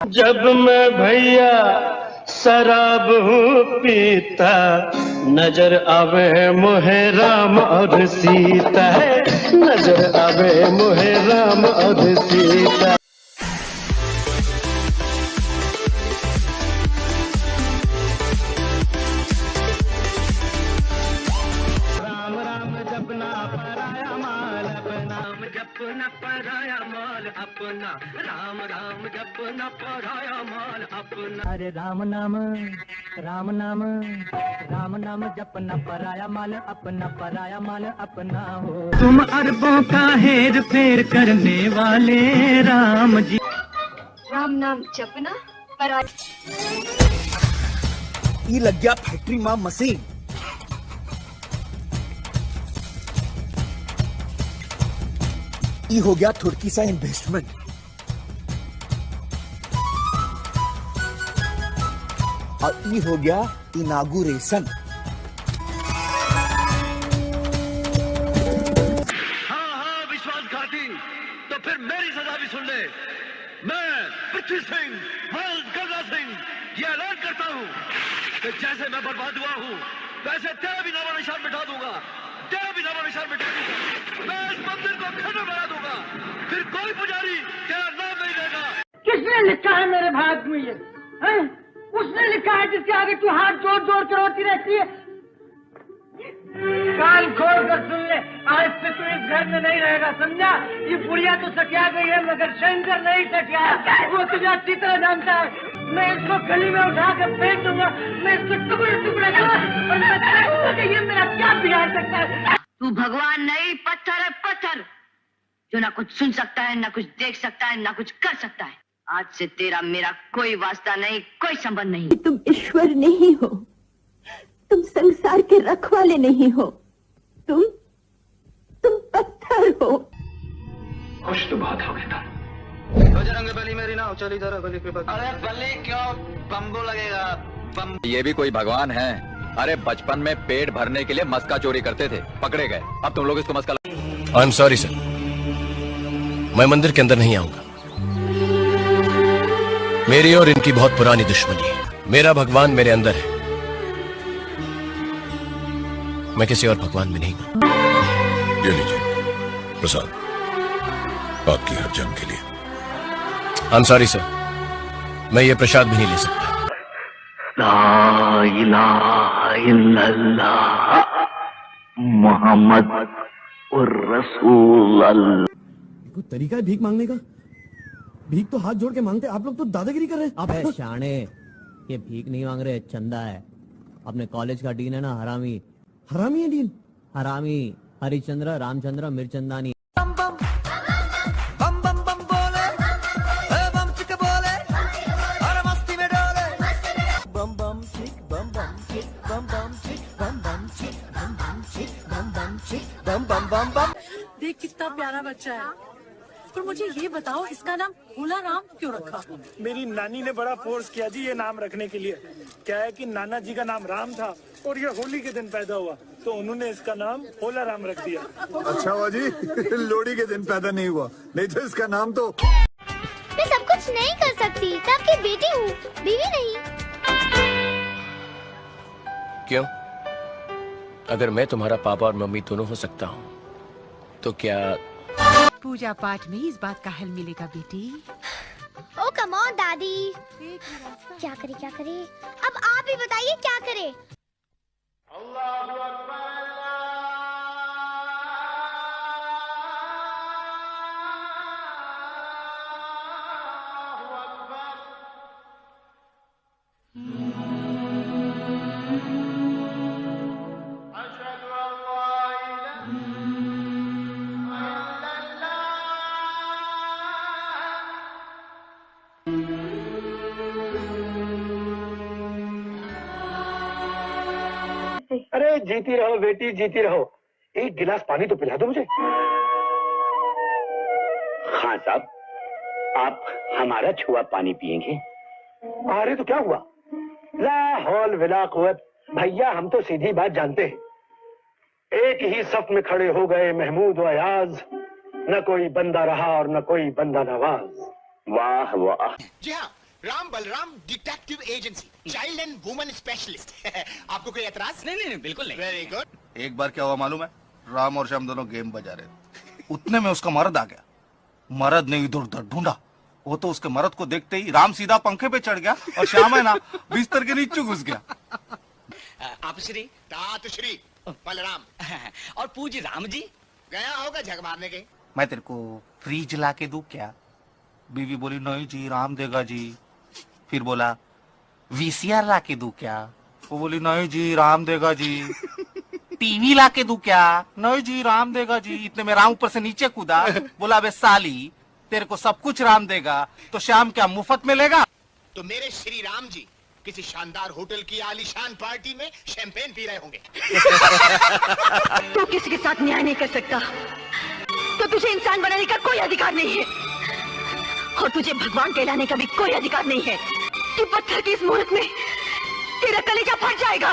जब मैं भैया शराब हूँ पीता, नजर आवे मोहे राम और सीता है, नजर आवे मोहे राम और सीता। राम राम जपना पराया माल अपना, जपना पराया माल अपना, राम राम जपना पराया माल अपना। अरे राम नाम राम नाम राम नाम जपना पराया माल अपना, पराया माल अपना हो। तुम अरबों का हेर फेर करने वाले राम जी। राम नाम जपना पराया। ये लग गया फैक्ट्री मां मशीन। ये हो गया थोड़ी सा इन्वेस्टमेंट। और ये हो गया इनागुरेशन। हाँ विश्वासघाती, तो फिर मेरी सजा भी सुन ले। मैं पृथ्वी सिंह वर्ल्ड गंगा सिंह ये ऐलान करता हूँ कि जैसे मैं बर्बाद हुआ हूँ वैसे तेरा भी नामो निशान मिटा दूंगा, तेरा भी नामो निशान मिटा दूंगा। मैं इस मंदिर को खंडर बना दूंगा, फिर कोई पुजारी तेरा नाम नहीं लेगा। किसने लिखा है मेरे भाग में ये है? उसने लिखा है जिसके आगे तू हाथ जोड़ जोड़ कर रोती रहती है। कान खोल कर सुन ले, आज से तू इस घर में नहीं रहेगा, समझा? ये बुढ़िया तो सटिया गई है मगर शंकर नहीं सटिया। वो तुझे अच्छी तरह जानता है। मैं इसको गली में उठा कर फेंक दूंगा, मैं इसको टुकड़े टुकड़े दूंगा और मैं देखूंगा कि ये मेरा क्या बिगाड़ सकता है। तू भगवान नहीं, पत्थर है पत्थर, जो ना कुछ सुन सकता है, ना कुछ देख सकता है, ना कुछ कर सकता है। आज से तेरा मेरा कोई वास्ता नहीं, कोई संबंध नहीं। तुम ईश्वर नहीं हो, तुम संसार के रखवाले नहीं हो, तुम पत्थर हो। खुश तो बहुत हो गया था। बजरंग बली मेरी नाव चली जरा बली के बाद। अरे बली क्यों, बम्बू लगेगा बम। ये भी कोई भगवान है? अरे बचपन में पेट भरने के लिए मस्का चोरी करते थे, पकड़े गए। अब तुम लोग इसको मस्का। आई एम सॉरी सर, मैं मंदिर के अंदर नहीं आऊंगा। मेरी और इनकी बहुत पुरानी दुश्मनी है। मेरा भगवान मेरे अंदर है, मैं किसी और भगवान में नहीं हूं। ये लीजिए प्रसाद, आपकी हर जन्म के लिए। आई एम सॉरी सर, मैं ये प्रसाद भी नहीं ले सकता। ला इलाहा इल्लल्लाह मोहम्मद और रसूल अल्लाह। कोई तरीका है भीख मांगने का? भीख तो हाथ जोड़ के मांगते, आप लोग तो दादागिरी कर रहे हैं। अब शाने, ये भीख नहीं मांग रहे, चंदा है। अपने कॉलेज का डीन है ना हरामी। हरामी है डीन? हरामी हरिचंद्र रामचंद्र मिर्चंदानी। देख कितना प्यारा बच्चा है, पर मुझे ये बताओ इसका नाम भोला राम क्यों रखा? मेरी नानी ने बड़ा फोर्स किया जी ये नाम रखने के लिए। क्या है कि नाना जी का नाम राम था और ये होली के दिन पैदा हुआ, तो उन्होंने इसका नाम भोला राम रख दिया। अच्छा हुआ जी लोहड़ी के दिन पैदा नहीं हुआ, नहीं तो इसका नाम तो। मैं सब कुछ नहीं कर सकती, मैं आपकी बेटी हूँ, बीवी नहीं। क्यों? अगर मैं तुम्हारा पापा और मम्मी दोनों हो सकता हूँ तो क्या पूजा पाठ में इस बात का हल मिलेगा बेटी? ओ कम ऑन दादी, क्या करे? अब आप ही बताइए क्या करे? अरे जीती रहो बेटी, जीती रहो। एक गिलास पानी तो पिला दो मुझे। हाँ साहब, आप हमारा छुआ पानी पियेंगे? अरे तो क्या हुआ? ला हौल विला कुव्वत, भैया हम तो सीधी बात जानते हैं। एक ही सफ में खड़े हो गए महमूद व अयाज, न कोई बंदा रहा और न कोई बंदा नवाज। वाह वाह। जी हाँ, Ram Balram detective agency, child and women specialist. आपको कोई एतराज? नहीं, बिल्कुल नहीं। Very good. एक बार क्या हुआ मालूम है? राम और श्याम दोनों गेम बजा रहे थे, उतने में उसका मर्द आ गया। मर्द ने इधर उधर ढूंढा, वो तो उसके मर्द को देखते ही राम सीधा पंखे पे चढ़ गया और श्याम है ना बिस्तर के नीचे घुस गया। आप श्री तात श्री बलराम और पूज्य राम जी गया होगा झक मारने के। मैं तेरे को फ्रिज ला के दूं क्या? बीवी बोली नहीं जी राम देगा जी। फिर बोला वीसीआर ला के दूं क्या? वो बोली नहीं जी राम देगा जी। टीवी ला के दूं क्या? नहीं जी राम देगा जी। इतने में राम ऊपर से नीचे कूदा, बोला अबे साली तेरे को सब कुछ राम देगा तो श्याम क्या मुफ्त में लेगा? तो मेरे श्री राम जी किसी शानदार होटल की आलीशान पार्टी में शैंपेन पी रहे होंगे। तू किसी के साथ न्याय नहीं कर सकता, तो तुझे इंसान बनाने का कोई अधिकार नहीं है, और तुझे भगवान कहलाने का भी कोई अधिकार नहीं है। कि पत्थर की इस मुहूर्त में तेरा कलेजा फट जाएगा।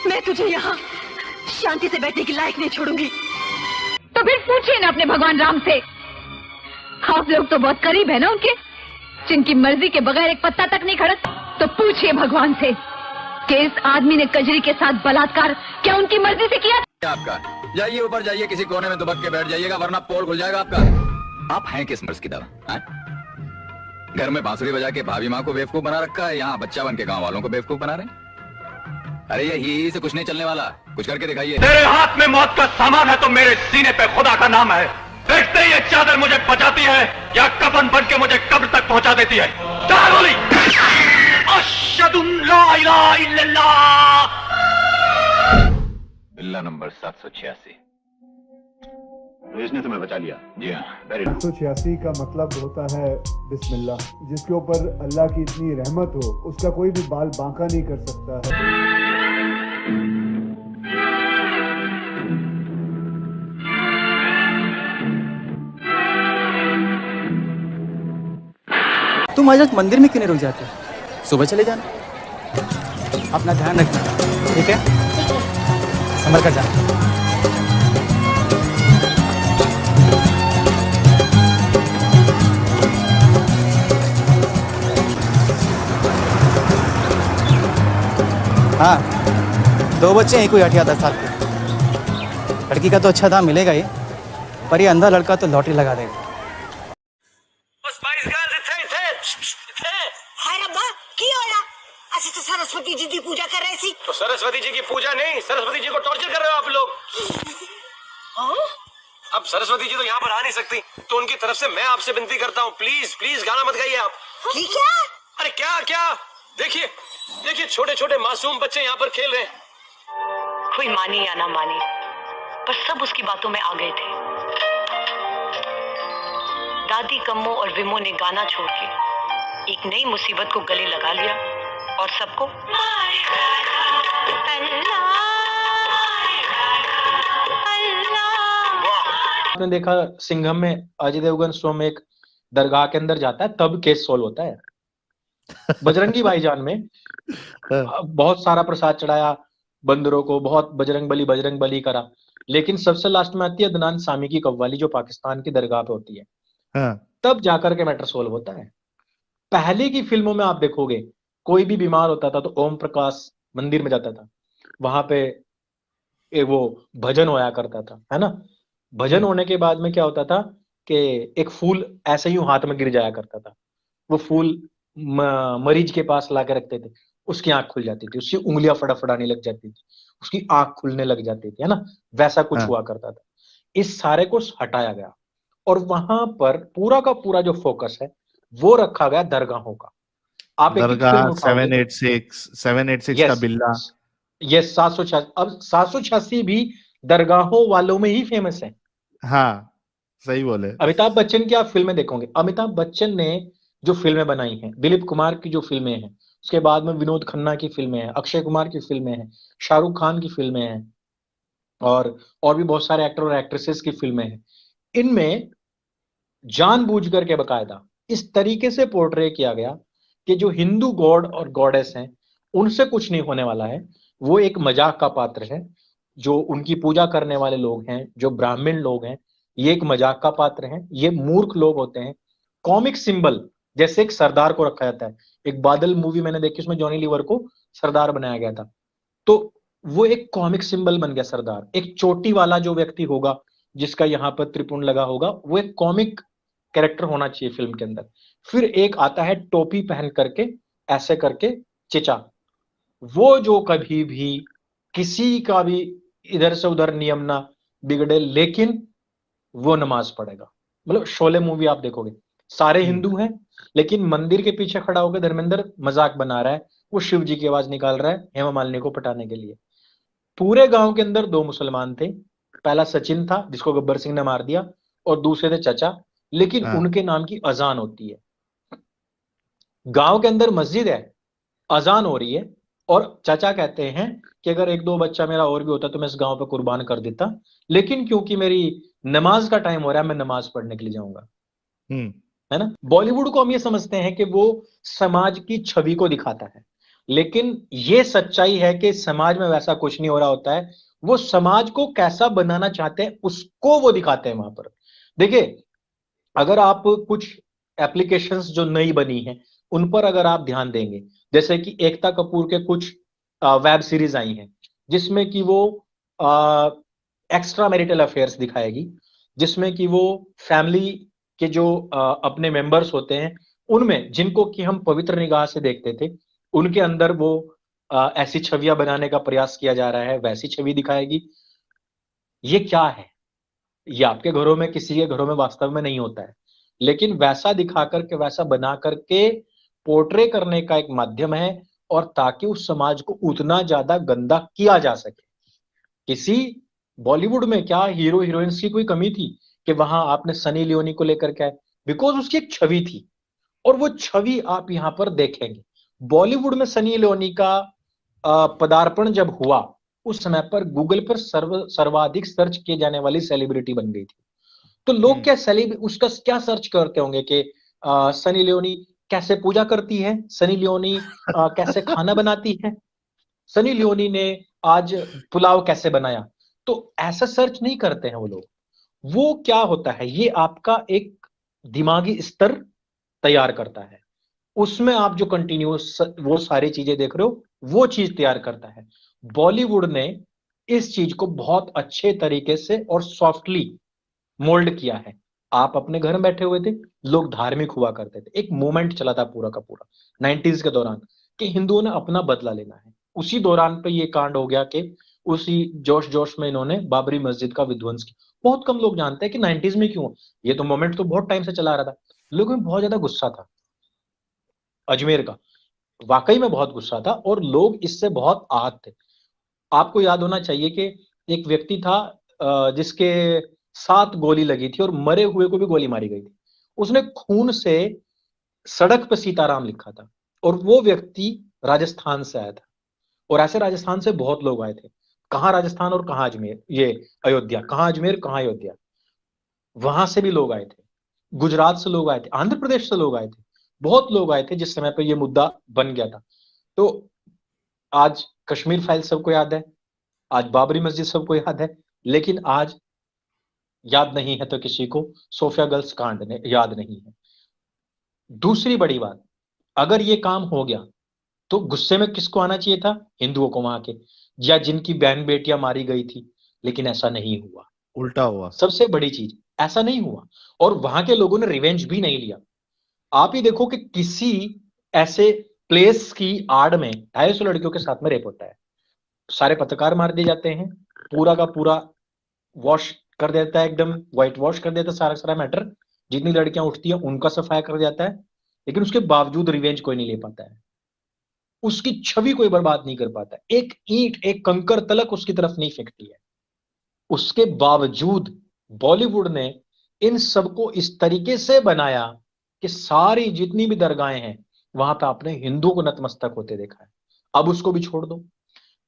मैं तुझे यहाँ शांति से बैठने की लायक नहीं छोड़ूंगी। तो फिर पूछिए ना अपने भगवान राम से। आप लोग तो बहुत करीब है ना उनके, जिनकी मर्जी के बगैर एक पत्ता तक नहीं खड़क। तो पूछिए भगवान से कि इस आदमी ने कजरी के साथ बलात्कार क्या उनकी मर्जी से किया? आपका जाइए ऊपर जाइए, किसी कोने में दुबक के बैठ जाइएगा, वरना पोल खुल जाएगा आपका। आप हैं किस मर्ज की दवा? घर में बांसुरी बजा के भाभी माँ को बेवकूफ बना रखा है, यहाँ बच्चा बन के गाँव वालों को बेवकूफ बना रहे हैं। अरे यही से कुछ नहीं चलने वाला, कुछ करके दिखाइए। तेरे हाथ में मौत का सामान है तो मेरे सीने पे खुदा का नाम है। देखते ही ये चादर मुझे बचाती है या कफन बन के मुझे कब्र तक पहुंचा देती है। चल बोली अशहदु ला इलाहा इल्लल्लाह। बिल्ला नंबर 786। इसने तुम्हें बचा लिया। जी हाँ, वेरी गुड। 786 का मतलब होता है बिस्मिल्लाह। जिसके ऊपर अल्लाह की इतनी रहमत हो उसका कोई भी बाल बांका नहीं कर सकता है। तुम आज मंदिर में क्यों नहीं रुक जाते? सुबह चले जाना। अपना ध्यान रखना, ठीक है? संभल कर जाना। हाँ, 2 बच्चे हैं, कोई 8-10 साल के। लड़की का तो अच्छा दाम मिलेगा ही, पर ये अंधा लड़का तो लॉटरी लगा देगा। तो सरस्वती जी की पूजा कर रहे थी। तो सरस्वती जी की पूजा नहीं, सरस्वती जी को टॉर्चर कर रहे हो आप लोग। अब सरस्वती जी तो यहाँ पर आ नहीं सकती, तो उनकी तरफ से मैं आपसे विनती करता हूँ, प्लीज प्लीज गाना मत गाइए आप। ठीक है? अरे क्या क्या, देखिए देखिए छोटे छोटे मासूम बच्चे यहाँ पर खेल रहे हैं। कोई मानी या ना मानी, पर सब उसकी बातों में आ गए थे। दादी कम्मो और विमो ने गाना छोड़ के एक नई मुसीबत को गले लगा लिया और सबको आपने देखा सिंघम में अजय देवगन स्वयं एक दरगाह के अंदर जाता है, तब केस सोल्व होता है। बजरंगी भाईजान में बहुत सारा प्रसाद चढ़ाया बंदरों को, बहुत बजरंग बली करा, लेकिन सबसे लास्ट में आती है अदनान सामी की कव्वाली जो पाकिस्तान की दरगाह पे होती है। तब जाकर के मैटर सोल्व होता है। पहले की फिल्मों में आप देखोगे कोई भी बीमार होता था तो ओम प्रकाश मंदिर में जाता था, वहां पे वो भजन होया करता था, है ना। भजन होने के बाद में क्या होता था कि एक फूल ऐसे ही हाथ में गिर जाया करता था, वो फूल मरीज के पास ला के रखते थे, उसकी आंख खुल जाती थी, उसकी उंगलियां फड़फड़ाने लग जाती थी, उसकी आंख खुलने लग जाती थी, है ना। वैसा कुछ हुआ करता था। इस सारे को हटाया गया और वहां पर पूरा का पूरा जो फोकस है वो रखा गया दरगाहों का। आप दरगाह 786 का बिल्ला, ये 786, अब 786 भी दरगाहों वालों में ही फेमस है। हाँ सही बोले। अमिताभ बच्चन की आप फिल्में देखोगे, अमिताभ बच्चन ने जो फिल्में बनाई हैं, दिलीप कुमार की जो फिल्में हैं, उसके बाद में विनोद खन्ना की फिल्में हैं, अक्षय कुमार की फिल्में हैं, शाहरुख खान की फिल्में हैं, और भी बहुत सारे एक्टर और एक्ट्रेसेस की फिल्में हैं। इनमें जानबूझकर के बकायदा इस तरीके से पोर्ट्रे किया गया कि जो हिंदू गॉड और गॉडेस हैं उनसे कुछ नहीं होने वाला है, वो एक मजाक का पात्र है। जो उनकी पूजा करने वाले लोग हैं, जो ब्राह्मण लोग हैं, ये एक मजाक का पात्र हैं, ये मूर्ख लोग होते हैं, कॉमिक सिंबल जैसे एक सरदार को रखा जाता है। एक बादल मूवी मैंने देखी, उसमें जॉनी लीवर को सरदार बनाया गया था, तो वो एक कॉमिक सिंबल बन गया सरदार। एक चोटी वाला जो व्यक्ति होगा जिसका यहाँ पर त्रिपुंड लगा होगा, वो एक कॉमिक कैरेक्टर होना चाहिए फिल्म के अंदर। फिर एक आता है टोपी पहन करके ऐसे करके चेचा, वो जो कभी भी किसी का भी इधर से उधर नियम ना बिगड़े, लेकिन वो नमाज पढ़ेगा। मतलब शोले मूवी आप देखोगे, सारे हिंदू हैं लेकिन मंदिर के पीछे खड़ा होकर धर्मेंद्र मजाक बना रहा है, वो शिव जी की आवाज निकाल रहा है हेमा मालिनी को पटाने के लिए। पूरे गांव के अंदर 2 मुसलमान थे, पहला सचिन था जिसको गब्बर सिंह ने मार दिया, और दूसरे थे चचा, लेकिन उनके नाम की अजान होती है। गांव के अंदर मस्जिद है, अजान हो रही है, और चाचा कहते हैं कि अगर 1-2 बच्चा मेरा और भी होता तो मैं इस गांव पे कुर्बान कर देता, लेकिन क्योंकि मेरी नमाज का टाइम हो रहा है मैं नमाज पढ़ने के लिए जाऊंगा। है ना। बॉलीवुड को हम ये समझते हैं कि वो समाज की छवि को दिखाता है, लेकिन ये सच्चाई है कि समाज में वैसा कुछ नहीं हो रहा होता है। वो समाज को कैसा बनाना चाहते हैं उसको वो दिखाते हैं वहां पर। देखिए, अगर आप कुछ एप्लीकेशंस जो नई बनी हैं उन पर अगर आप ध्यान देंगे, जैसे कि एकता कपूर के कुछ वेब सीरीज आई हैं जिसमें कि वो एक्स्ट्रा मैरिटल अफेयर्स दिखाएगी, जिसमें कि वो फैमिली के जो अपने मेंबर्स होते हैं उनमें जिनको कि हम पवित्र निगाह से देखते थे, उनके अंदर वो ऐसी छवियां बनाने का प्रयास किया जा रहा है, वैसी छवि दिखाएगी। ये क्या है? ये आपके घरों में, किसी के घरों में वास्तव में नहीं होता है, लेकिन वैसा दिखा करके, वैसा बना करके पोर्ट्रे करने का एक माध्यम है, और ताकि उस समाज को उतना ज्यादा गंदा किया जा सके। किसी बॉलीवुड में क्या हीरो हीरोइंस की कोई कमी थी कि वहां आपने सनी लियोनी को लेकर के आए? बिकॉज उसकी एक छवि थी, और वो छवि आप यहां पर देखेंगे। बॉलीवुड में सनी लियोनी का पदार्पण जब हुआ, उस समय पर गूगल पर सर्वाधिक सर्च किए जाने वाली सेलिब्रिटी बन गई थी। तो लोग क्या उसका क्या सर्च करते होंगे कि सनी लियोनी कैसे पूजा करती है, सनी लियोनी कैसे खाना बनाती है, सनी लियोनी ने आज पुलाव कैसे बनाया। तो ऐसा सर्च नहीं करते हैं वो लोग। वो क्या होता है, ये आपका एक दिमागी स्तर तैयार करता है, उसमें आप जो कंटिन्यूस वो सारी चीजें देख रहे हो वो चीज तैयार करता है। बॉलीवुड ने इस चीज को बहुत अच्छे तरीके से और सॉफ्टली मोल्ड किया है। आप अपने घर में बैठे हुए थे, लोग धार्मिक हुआ करते थे, एक मूवमेंट चला था पूरा का पूरा 90s के दौरान कि हिंदुओं ने अपना बदला लेना है। उसी दौरान पे ये कांड हो गया कि उसी जोश जोश में इन्होंने बाबरी मस्जिद का विध्वंस किया। बहुत कम लोग जानते हैं कि 90s में क्यों, ये तो मोमेंट तो बहुत टाइम से चला रहा था, लोगों में बहुत ज्यादा गुस्सा था अजमेर का, वाकई में बहुत गुस्सा था, और लोग इससे बहुत आहत थे। आपको याद होना चाहिए कि एक व्यक्ति था जिसके 7 गोली लगी थी और मरे हुए को भी गोली मारी गई थी। उसने खून से सड़क पर सीताराम लिखा था, और वो व्यक्ति राजस्थान से आया था, और ऐसे राजस्थान से बहुत लोग आए थे। कहाँ राजस्थान और कहाँ अजमेर, ये अयोध्या, कहाँ अजमेर कहाँ अयोध्या, वहां से भी लोग आए थे, गुजरात से लोग आए थे, आंध्र प्रदेश से लोग आए थे, बहुत लोग आए थे जिस समय पर यह मुद्दा बन गया था। तो आज कश्मीर फाइल सबको याद है, आज बाबरी मस्जिद सबको याद है, लेकिन आज याद नहीं है तो किसी को सोफिया गर्ल्स कांड ने याद नहीं है। दूसरी बड़ी बात, अगर ये काम हो गया तो गुस्से में किसको आना चाहिए था? हिंदुओं को, वहां के, या जिनकी बहन बेटियां मारी गई थी, लेकिन ऐसा नहीं हुआ, उल्टा हुआ। सबसे बड़ी चीज, ऐसा नहीं हुआ, और वहां के लोगों ने रिवेंज भी नहीं लिया। आप ही देखो कि किसी ऐसे प्लेस की आड़ में 250 लड़कियों के साथ में रेप होता है, सारे पत्रकार मार दिए जाते हैं, पूरा का पूरा वॉश कर देता है, एकदम व्हाइट वॉश कर देता है सारा मैटर, जितनी लड़कियां उठती हैं उनका सफाया कर जाता है, लेकिन उसके बावजूद रिवेंज कोई नहीं ले पाता है, उसकी छवि कोई बर्बाद नहीं कर पाता, एक ईंट एक कंकर तलक उसकी तरफ नहीं फेंकती है। उसके बावजूद बॉलीवुड ने इन सबको इस तरीके से बनाया कि सारी जितनी भी दरगाहें हैं वहां पे आपने हिंदू को नतमस्तक होते देखा है। अब उसको भी छोड़ दो,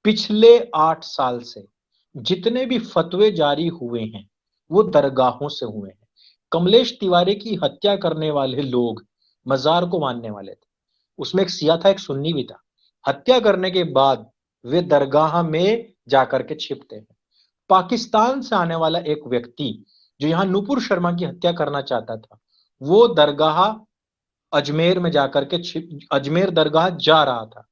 पिछले 8 साल से जितने भी फतवे जारी हुए हैं वो दरगाहों से हुए हैं। कमलेश तिवारी की हत्या करने वाले लोग मजार को मानने वाले थे, उसमें एक सिया था एक सुन्नी भी था। हत्या करने के बाद वे दरगाह में जाकर के छिपते हैं। पाकिस्तान से आने वाला एक व्यक्ति जो यहाँ नूपुर शर्मा की हत्या करना चाहता था, वो दरगाह अजमेर में जाकर के अजमेर दरगाह जा रहा था।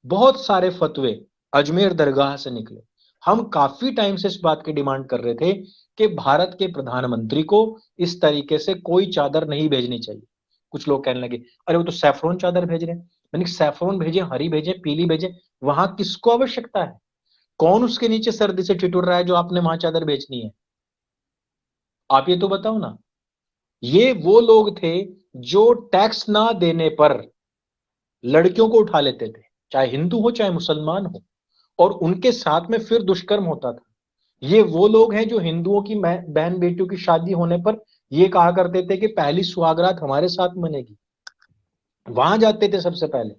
बहुत सारे फतवे अजमेर दरगाह से निकले। हम काफी टाइम से इस बात की डिमांड कर रहे थे कि भारत के प्रधानमंत्री को इस तरीके से कोई चादर नहीं भेजनी चाहिए। कुछ लोग कहने लगे अरे वो तो सैफरोन चादर भेज रहे हैं। मैंने सैफरोन भेजे, हरी भेजे, पीली भेजे, वहां किसको आवश्यकता है? कौन उसके नीचे सर्दी से ठिठुर रहा है जो आपने वहां चादर बेचनी है? आप ये तो बताओ ना। ये वो लोग थे जो टैक्स ना देने पर लड़कियों को उठा लेते थे, चाहे हिंदू हो चाहे मुसलमान हो, और उनके साथ में फिर दुष्कर्म होता था। ये वो लोग हैं जो हिंदुओं की बहन बेटियों की शादी होने पर ये कहा करते थे कि पहली सुहागरात हमारे साथ मनेगी, वहां जाते थे सबसे पहले।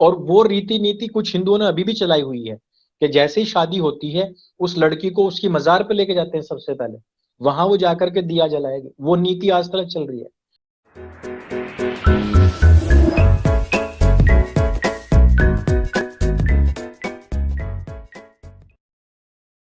और वो रीति नीति कुछ हिंदुओं ने अभी भी चलाई हुई है कि जैसे ही शादी होती है उस लड़की को उसकी मजार पे लेके जाते हैं सबसे पहले, वहां वो जाकर के दिया जलाएगी। वो नीति आज तक चल रही है।